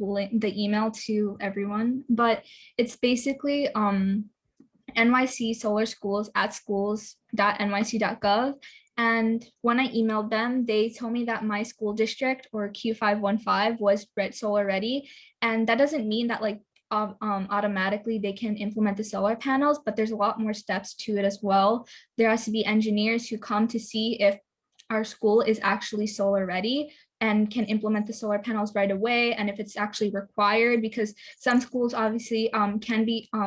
Speaker 6: email to everyone, but it's basically NYC solar schools at schools.nyc.gov. And when I emailed them, they told me that my school district, or Q515, was red solar ready. And that doesn't mean that automatically they can implement the solar panels, but there's a lot more steps to it as well. There has to be engineers who come to see if our school is actually solar ready and can implement the solar panels right away, and if it's actually required, because some schools obviously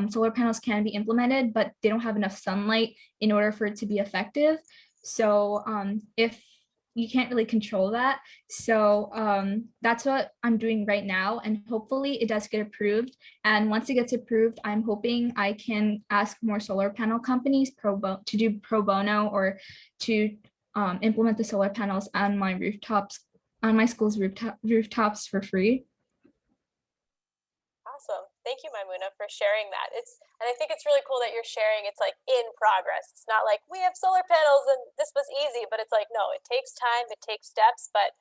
Speaker 6: solar panels can be implemented, but they don't have enough sunlight in order for it to be effective. So if you can't really control that. So that's what I'm doing right now, and hopefully it does get approved. And once it gets approved, I'm hoping I can ask more solar panel companies to do pro bono, or to implement the solar panels on my rooftops, on my school's rooftops for free.
Speaker 4: Awesome. Thank you, Maimona, for sharing that. And I think it's really cool that you're sharing it's in progress. It's not like we have solar panels and this was easy, but it's no, it takes time, it takes steps, but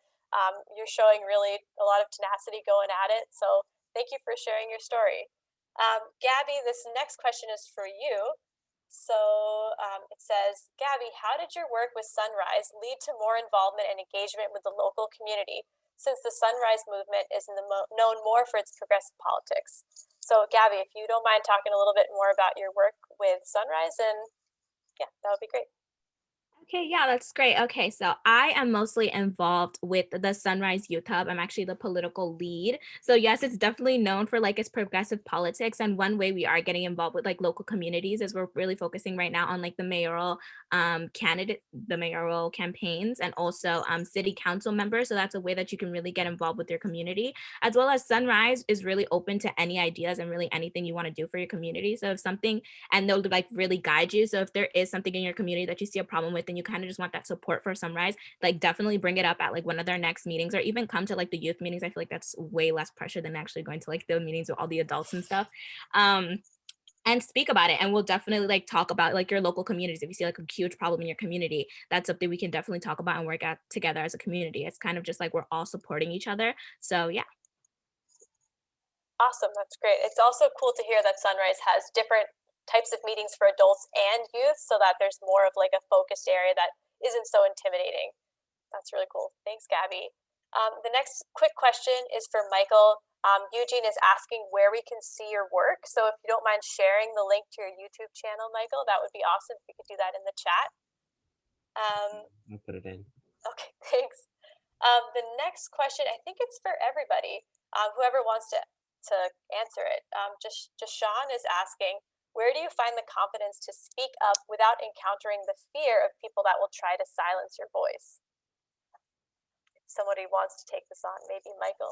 Speaker 4: you're showing really a lot of tenacity going at it. So thank you for sharing your story. Gabby, this next question is for you. So it says, Gabby, how did your work with Sunrise lead to more involvement and engagement with the local community, since the Sunrise movement is known more for its progressive politics? So Gabby, if you don't mind talking a little bit more about your work with Sunrise, and yeah, that would be great.
Speaker 7: Okay, yeah, that's great. Okay, so I am mostly involved with the Sunrise Youth Hub. I'm actually the political lead. So yes, it's definitely known for its progressive politics. And one way we are getting involved with local communities is we're really focusing right now on the mayoral mayoral campaigns, and also city council members. So that's a way that you can really get involved with your community, as well as Sunrise is really open to any ideas and really anything you want to do for your community. So if something, and they'll really guide you. So if there is something in your community that you see a problem with and you you kind of just want that support for Sunrise, like definitely bring it up at like one of their next meetings, or even come to like the youth meetings. I feel like that's way less pressure than actually going to like the meetings with all the adults and stuff. And speak about it, and we'll definitely like talk about like your local communities. If you see like a huge problem in your community, that's something we can definitely talk about and work out together as a community. It's kind of just like we're all supporting each other. So yeah.
Speaker 4: Awesome, that's great. It's also cool to hear that Sunrise has different types of meetings for adults and youth, so that there's more of like a focused area that isn't so intimidating. That's really cool. Thanks, Gabby. The next quick question is for Michael. Eugene is asking where we can see your work. So if you don't mind sharing the link to your YouTube channel, Michael, that would be awesome if you could do that in the chat.
Speaker 5: I'll put it in.
Speaker 4: Okay, thanks. The next question, I think it's for everybody, whoever wants to answer it. Just Sean is asking, where do you find the confidence to speak up without encountering the fear of people that will try to silence your voice? If somebody wants to take this on, maybe Michael.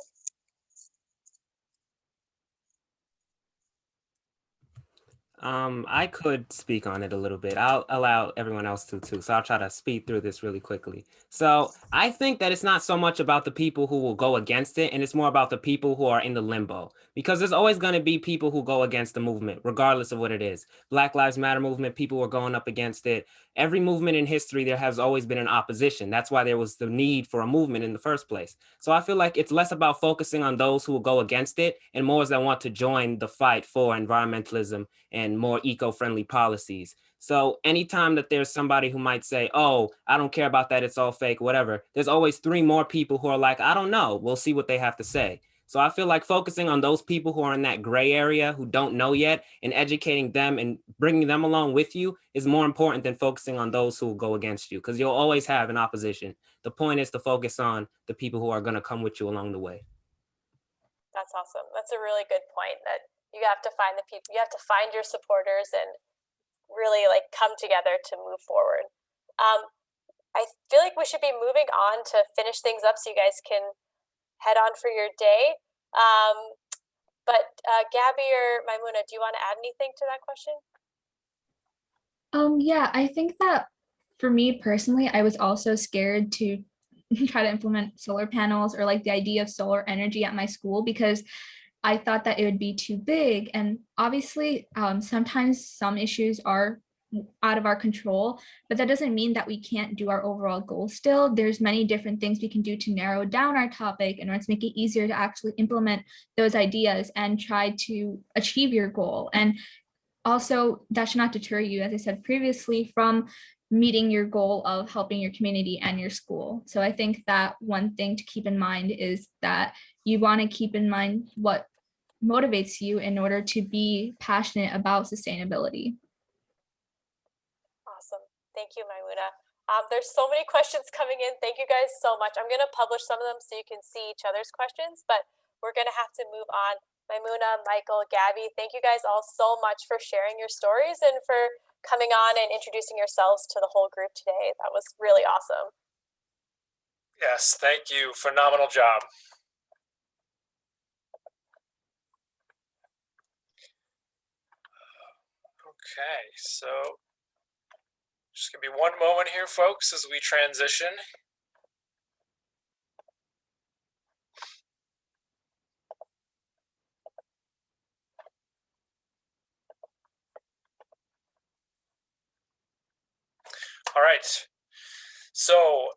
Speaker 5: I could speak on it a little bit. I'll allow everyone else to too. So I'll try to speed through this really quickly. So I think that it's not so much about the people who will go against it, and it's more about the people who are in the limbo. Because there's always going to be people who go against the movement, regardless of what it is. Black Lives Matter movement, people were going up against it. Every movement in history, there has always been an opposition. That's why there was the need for a movement in the first place. So I feel like it's less about focusing on those who will go against it and more as that want to join the fight for environmentalism and more eco-friendly policies. So anytime that there's somebody who might say, oh, I don't care about that, it's all fake, whatever, there's always 3 more people who are like, I don't know, we'll see what they have to say. So I feel like focusing on those people who are in that gray area, who don't know yet, and educating them and bringing them along with you is more important than focusing on those who will go against you, because you'll always have an opposition. The point is to focus on the people who are going to come with you along the way.
Speaker 4: That's awesome. That's a really good point, that you have to find the people, you have to find your supporters and really like come together to move forward. I feel like we should be moving on to finish things up so you guys can head on for your day. But Gabby or Maimona, do you want to add anything to that question?
Speaker 6: Yeah, I think that for me personally, I was also scared to try to implement solar panels or like the idea of solar energy at my school, because I thought that it would be too big. And obviously, sometimes some issues are out of our control, but that doesn't mean that we can't do our overall goal still. There's many different things we can do to narrow down our topic in order to make it easier to actually implement those ideas and try to achieve your goal. And also, that should not deter you, as I said previously, from meeting your goal of helping your community and your school. So I think that one thing to keep in mind is that you want to keep in mind what motivates you in order to be passionate about sustainability.
Speaker 4: Awesome. Thank you, Maimona. There's so many questions coming in. Thank you guys so much. I'm going to publish some of them so you can see each other's questions, but we're going to have to move on. Maimona, Michael, Gabby, thank you guys all so much for sharing your stories and for coming on and introducing yourselves to the whole group today. That was really awesome.
Speaker 1: Yes, thank you. Phenomenal job. Okay, so just gonna be one moment here, folks, as we transition. All right, so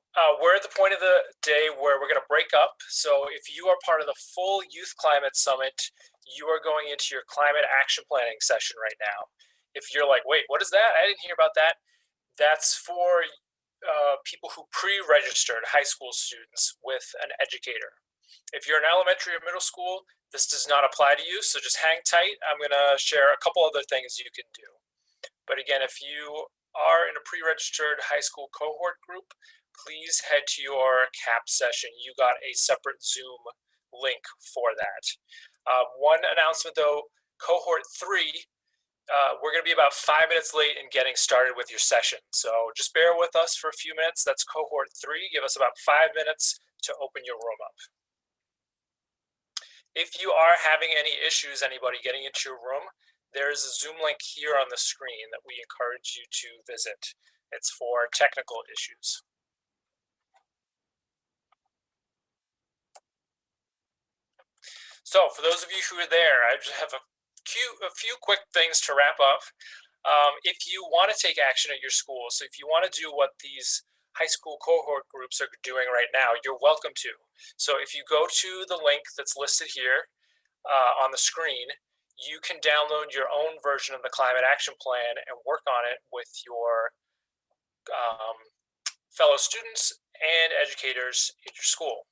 Speaker 1: we're at the point of the day where we're gonna break up. So if you are part of the full Youth Climate Summit, you are going into your climate action planning session right now. If you're like, wait, what is that? I didn't hear about that. That's for people who pre-registered high school students with an educator. If you're in elementary or middle school, this does not apply to you, so just hang tight. I'm gonna share a couple other things you can do. But again, if you are in a pre-registered high school cohort group, please head to your CAP session. You got a separate Zoom link for that. One announcement though, cohort 3, we're going to be about 5 minutes late in getting started with your session. So just bear with us for a few minutes. That's cohort 3. Give us about 5 minutes to open your room up. If you are having any issues, anybody getting into your room, there's a Zoom link here on the screen that we encourage you to visit. It's for technical issues. So for those of you who are there, I just have a few quick things to wrap up. If you want to take action at your school, so if you want to do what these high school cohort groups are doing right now, you're welcome to. So if you go to the link that's listed here on the screen, you can download your own version of the climate action plan and work on it with your fellow students and educators at your school.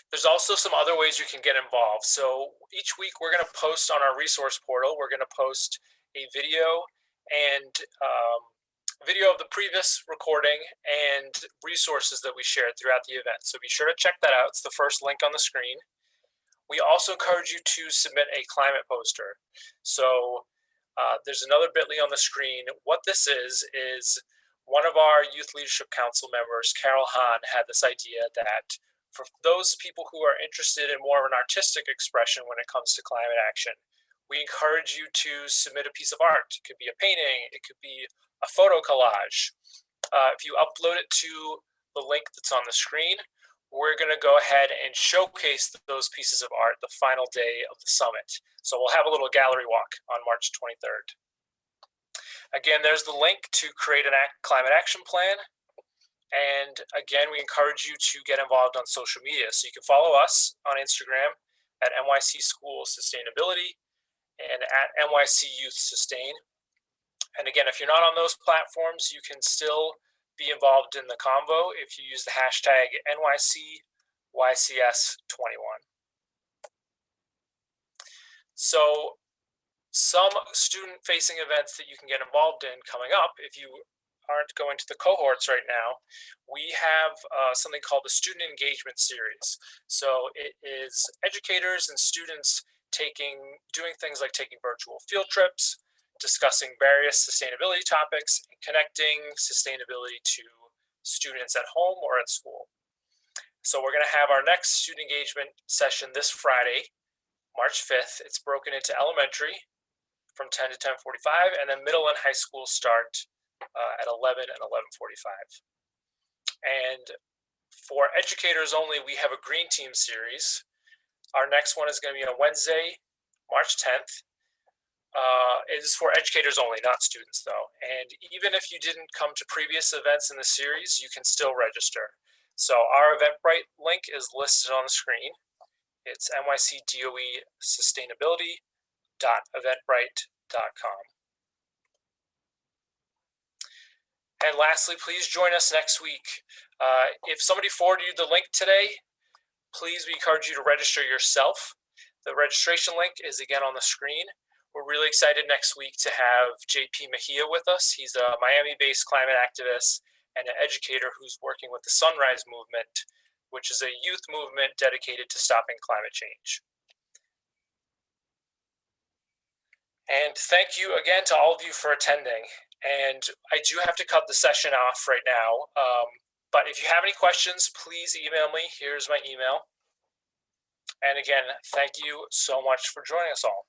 Speaker 1: There's also some other ways you can get involved. So each week we're going to post on our resource portal, we're going to post a video and video of the previous recording and resources that we shared throughout the event. So be sure to check that out. It's the first link on the screen. We also encourage you to submit a climate poster. So there's another bit.ly on the screen. What this is one of our Youth Leadership Council members, Carol Hahn, had this idea that for those people who are interested in more of an artistic expression when it comes to climate action, we encourage you to submit a piece of art. It could be a painting, it could be a photo collage. If you upload it to the link that's on the screen, we're going to go ahead and showcase those pieces of art the final day of the summit. So we'll have a little gallery walk on March 23rd. Again, there's the link to create a climate action plan. And again, we encourage you to get involved on social media. So you can follow us on Instagram at NYC School Sustainability and at NYC Youth Sustain. And again, if you're not on those platforms, you can still be involved in the convo if you use the hashtag NYCYCS21. So some student-facing events that you can get involved in coming up, if you aren't going to the cohorts right now, we have something called the Student Engagement Series. So it is educators and students doing things like taking virtual field trips, discussing various sustainability topics, and connecting sustainability to students at home or at school. So we're going to have our next student engagement session this Friday, March 5th. It's broken into elementary from 10 to 10:45, and then middle and high school start at 11 and 11:45. And for educators only, we have a Green Team series. Our next one is going to be on Wednesday, March 10th. It is for educators only, not students though. And even if you didn't come to previous events in the series, you can still register. So our Eventbrite link is listed on the screen. It's NYC DOE sustainability.eventbrite.com. And lastly, please join us next week. If somebody forwarded you the link today, please, we encourage you to register yourself. The registration link is again on the screen. We're really excited next week to have JP Micheal with us. He's a Miami-based climate activist and an educator who's working with the Sunrise Movement, which is a youth movement dedicated to stopping climate change. And thank you again to all of you for attending. And I do have to cut the session off right now. But if you have any questions, please email me. Here's my email. And again, thank you so much for joining us all.